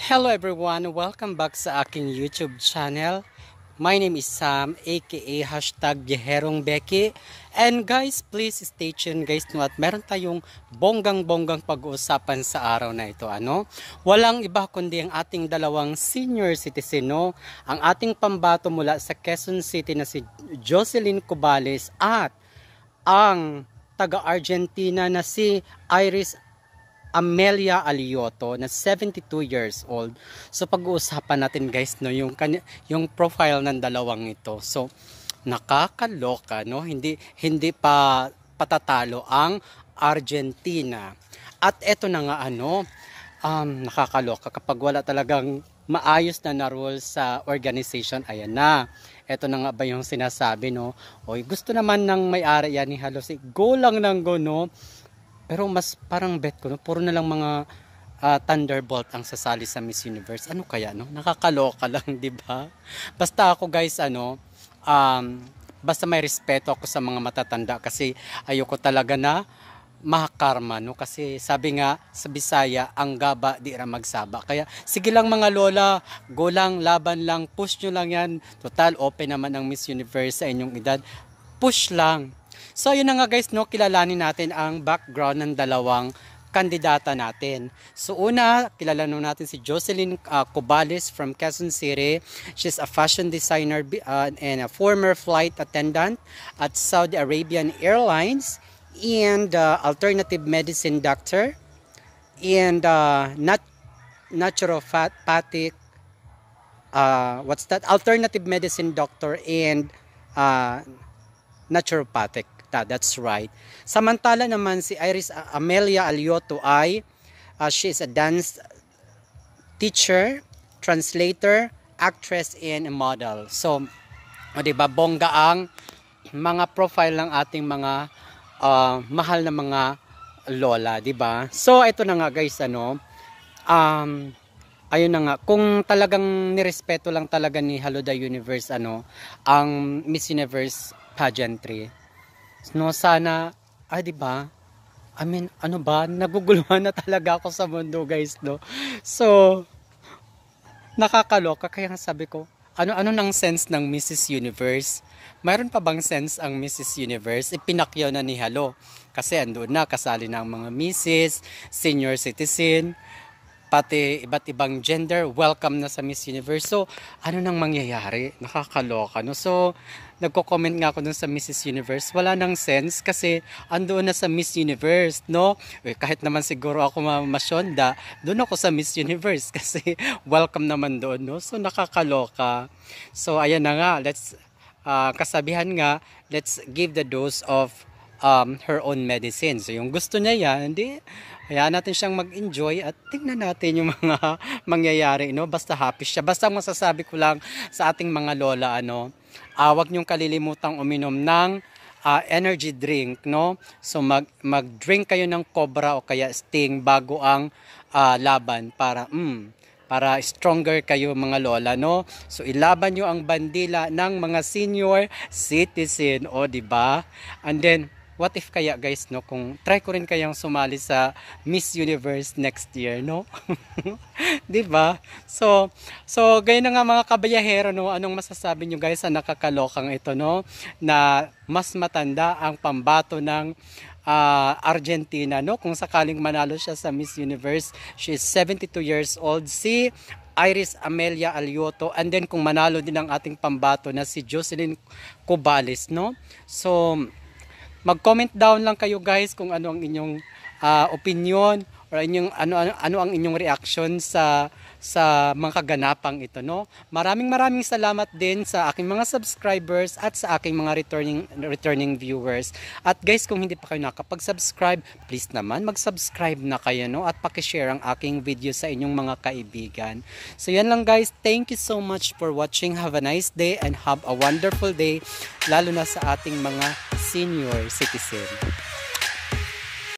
Hello everyone! Welcome back sa aking YouTube channel. My name is Sam, aka hashtag Biyaherong Becky. And guys, please stay tuned guys no, at meron tayong bonggang-bonggang pag-uusapan sa araw na ito. Walang iba kundi ang ating dalawang senior citizen, no? Ang ating pambato mula sa Quezon City na si Jocelyn Cubales at ang taga-Argentina na si Iris Amelia Alioto na 72 years old. So pag-uusapan natin guys no yung profile ng dalawang ito. So nakakaloka no, hindi pa patatalo ang Argentina. At eto na nga nakakaloka kapag wala talagang maayos na rule sa organization. Ayan na. Eto na nga ba yung sinasabi no. Oy, gusto naman ng may-ari yan ni Halos go lang ng go no. Pero mas parang bet ko, no? Puro na lang mga Thunderbolt ang sasali sa Miss Universe. Ano kaya, no? Nakakaloka lang, di ba? Basta ako guys, basta may respeto ako sa mga matatanda kasi ayoko talaga na makarma, no? Kasi sabi nga sa Bisaya, ang gaba di ra magsaba. Kaya sige lang mga lola, go lang, laban lang, push nyo lang yan. Total, open naman ang Miss Universe sa inyong edad. Push lang. So yun na nga guys no, kilalanin natin ang background ng dalawang kandidata natin. So una, kilalanin natin si Jocelyn Cubales from Quezon City. She's a fashion designer and a former flight attendant at Saudi Arabian Airlines and alternative medicine doctor and naturopathic alternative medicine doctor and naturopathic. That's right. Samantala naman si Iris Amelia Alioto ay she is a dance teacher, translator, actress, and a model. So, diba, bongga ang mga profile ng ating mga mahal na mga lola, diba? So, ito na nga guys, ayun na nga, kung talagang nirespeto lang talaga ni Hello the Universe, ang Miss Universe pageantry, no, sana, di ba? I mean, naguguluhan na talaga ako sa mundo, guys, no? So, nakakaloka, kaya nga sabi ko, ano nang sense ng Mrs. Universe? Mayroon pa bang sense ang Mrs. Universe? Ipinakyaw na ni Halo. Kasi andun na, kasali na ang mga Mrs., senior citizen, pati iba't ibang gender, welcome na sa Miss Universe. So, ano nang mangyayari? Nakakaloka, no? So, nagko-comment nga ako dun sa Mrs. Universe. Wala nang sense kasi andoon na sa Miss Universe, no? Kahit naman siguro ako masyonda, doon ako sa Miss Universe kasi welcome naman doon, no? So, nakakaloka. So, ayan na nga. Kasabihan nga, let's give the dose of her own medicine. So, yung gusto niya yan, hayaan natin siyang mag-enjoy at tingnan natin yung mga mangyayari, no? Basta happy siya. Basta masasabi ko lang sa ating mga lola, huwag niyong kalilimutang uminom ng energy drink, no? So mag-drink kayo ng Cobra o kaya Sting bago ang laban para stronger kayo mga lola, no? So ilaban niyo ang bandila ng mga senior citizen, di ba? And then what if kaya guys, no, kung try ko rin kayang sumali sa Miss Universe next year, no? 'Di ba? So gayon na nga mga kabayahero, no, anong masasabi niyo guys sa nakakalokang ito, no, na mas matanda ang pambato ng Argentina, no, kung sakaling manalo siya sa Miss Universe. She is 72 years old, si Iris Amelia Alioto, and then kung manalo din ang ating pambato na si Jocelyn Cubales, no? So mag-comment down lang kayo guys kung ano ang inyong opinion or ano ang inyong reaction sa mga kaganapang ito, no? Maraming salamat din sa aking mga subscribers at sa aking mga returning viewers. At guys, kung hindi pa kayo nakapag-subscribe, please naman mag-subscribe na kayo, no? At paki-share ang aking video sa inyong mga kaibigan. So yan lang guys. Thank you so much for watching. Have a nice day and have a wonderful day, lalo na sa ating mga senior citizen.